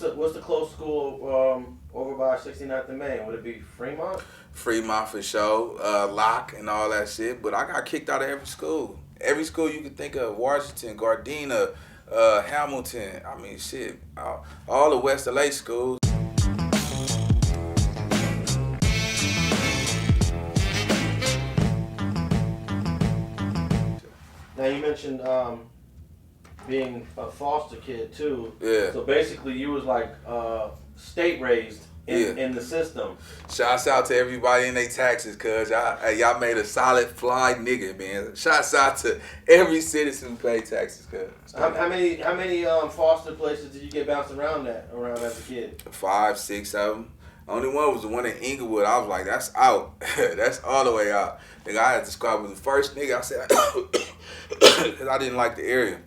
what's the close school over by 69th and Main? Would it be Fremont? Fremont for sure, Locke and all that shit. But I got kicked out of every school. Every school you could think of, Washington, Gardena, Hamilton. I mean, shit, all the West LA schools. Now you mentioned being a foster kid too. Yeah. So basically, you was like state raised in the system. Shouts out to everybody in their taxes, cuz y'all made a solid fly nigga, man. Shouts out to every citizen who paid taxes, cuz. How many foster places did you get bounced around as a kid? 5, 6, 7. Only one was the one in Inglewood. I was like, that's out. That's all the way out. Nigga, I had to squad with the first nigga. I said, because I didn't like the area.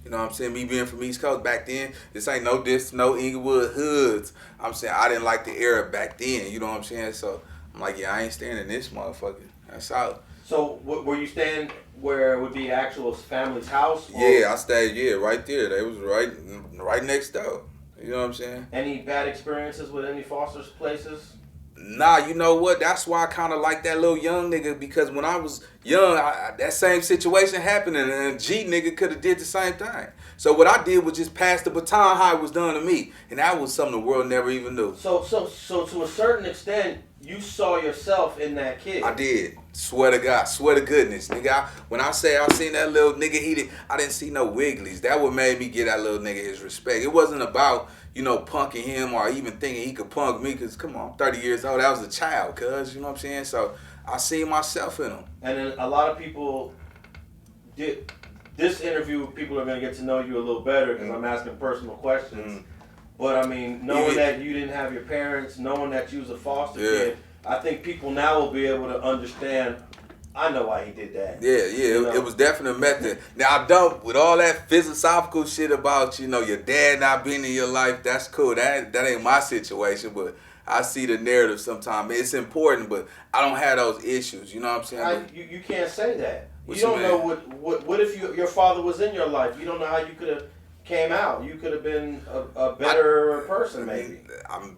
You know what I'm saying? Me being from East Coast back then, this ain't no Inglewood hoods. I'm saying I didn't like the area back then. You know what I'm saying? So I'm like, yeah, I ain't staying in this motherfucker. That's out. So were you staying where it would be actual family's house? Or? Yeah, I stayed, right there. They was right next door. You know what I'm saying? Any bad experiences with any foster places? Nah, you know what? That's why I kind of like that little young nigga, because when I was young, that same situation happened, and a G nigga could have did the same thing. So what I did was just pass the baton how it was done to me, and that was something the world never even knew. So to a certain extent, you saw yourself in that kid. I did. Swear to God. Swear to goodness, nigga. When I say I seen that little nigga, I didn't see no wigglies. That what made me give that little nigga his respect. It wasn't about, punking him or even thinking he could punk me, because, come on, I'm 30 years old. That was a child, cuz, you know what I'm saying? So I seen myself in him. And then a lot of people did. This interview, people are going to get to know you a little better because I'm asking personal questions. But, I mean, knowing that you didn't have your parents, knowing that you was a foster kid, I think people now will be able to understand, I know why he did that. Yeah, it was definitely a method. Now, I don't, with all that philosophical shit about, your dad not being in your life, that's cool. That ain't my situation, but I see the narrative sometimes. It's important, but I don't have those issues, you know what I'm saying? You can't say that. You don't know what if your father was in your life. You don't know how you could have came out. You could have been a better person, maybe. I'm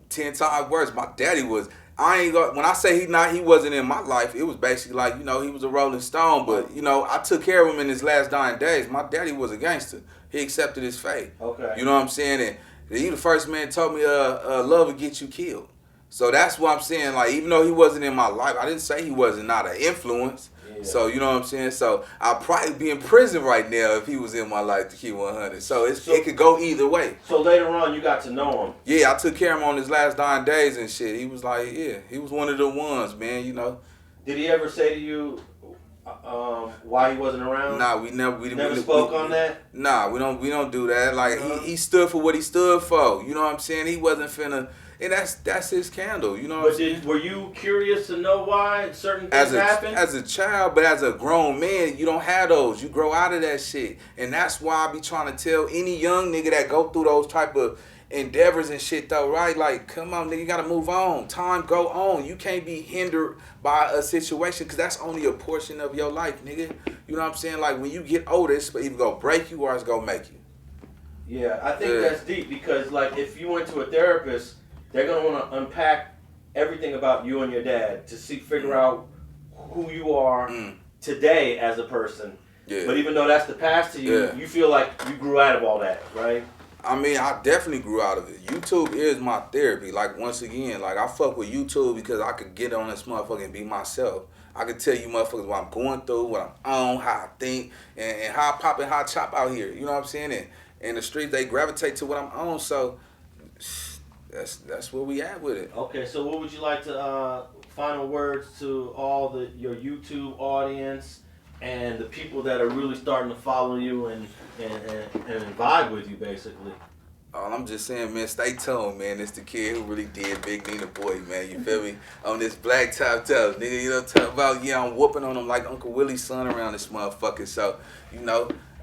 10 times worse. My daddy was. When I say he wasn't in my life, it was basically like, he was a Rolling Stone, but, I took care of him in his last dying days. My daddy was a gangster. He accepted his fate. Okay. You know what I'm saying? And he the first man told me, love will get you killed. So that's what I'm saying. Like, even though he wasn't in my life, I didn't say he wasn't not an influence. Yeah. So, you know what I'm saying? So, I'd probably be in prison right now if he was in my life to keep 100. So, it could go either way. So, later on, you got to know him. Yeah, I took care of him on his last dying days and shit. He was like, he was one of the ones, man, Did he ever say to you why he wasn't around? Nah, we never spoke on that? Nah, we don't do that. Like, he stood for what he stood for. You know what I'm saying? He wasn't finna... And that's his candle, you know what I'm saying? Were you curious to know why certain things happened? As a child, but as a grown man, you don't have those. You grow out of that shit. And that's why I be trying to tell any young nigga that go through those type of endeavors and shit though, right? Like, come on, nigga, you gotta move on. Time go on. You can't be hindered by a situation, because that's only a portion of your life, nigga. You know what I'm saying? Like, when you get older, it's either gonna break you or it's gonna make you. Yeah, I think that's deep, because, like, if you went to a therapist, they're going to want to unpack everything about you and your dad to figure out who you are today as a person. Yeah. But even though that's the past to you, you feel like you grew out of all that, right? I mean, I definitely grew out of it. YouTube is my therapy. Like, once again, like, I fuck with YouTube because I could get on this motherfucker and be myself. I could tell you motherfuckers what I'm going through, what I'm on, how I think, and how I pop and how I chop out here. You know what I'm saying? And the streets, they gravitate to what I'm on, so... That's where we at with it. Okay, so what would you like to final words to all your YouTube audience and the people that are really starting to follow you and vibe with you, basically? I'm just saying, man, stay tuned, man. It's the kid who really did Big Nino Boy, man. You feel me? On this black top tough, nigga. You know what I'm talking about? Yeah, I'm whooping on him like Uncle Willie's son around this motherfucker. So,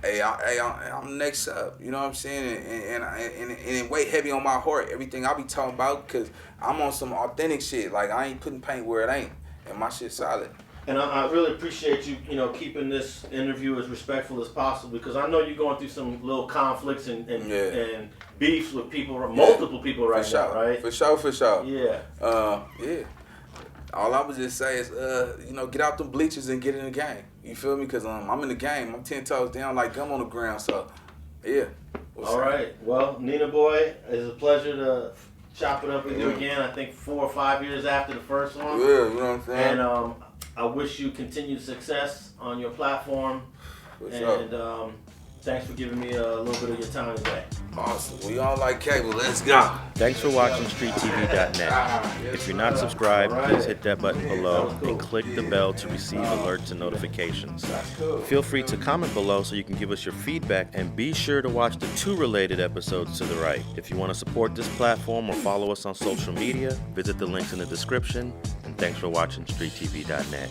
hey, I'm next up, you know what I'm saying? And it weigh heavy on my heart, everything I be talking about, because I'm on some authentic shit. Like, I ain't putting paint where it ain't, and my shit solid. And I really appreciate you, keeping this interview as respectful as possible, because I know you're going through some little conflicts and beefs with people, multiple people right now, right? For sure. Yeah. Yeah. All I would just say is, get out them bleachers and get in the game. You feel me? Because I'm in the game. I'm 10 toes down like gum on the ground. So, yeah. All right. Well, Nino Boy, it's a pleasure to chop it up with you again. I think 4 or 5 years after the first one. Yeah, you know what I'm saying? And I wish you continued success on your platform. And thanks for giving me a little bit of your time today. Awesome. We all like cable. Let's go. Thanks for watching StreetTV.net. If you're not subscribed, please hit that button below and click the bell to receive alerts and notifications. Feel free to comment below so you can give us your feedback, and be sure to watch the 2 related episodes to the right. If you want to support this platform or follow us on social media, visit the links in the description. And thanks for watching StreetTV.net.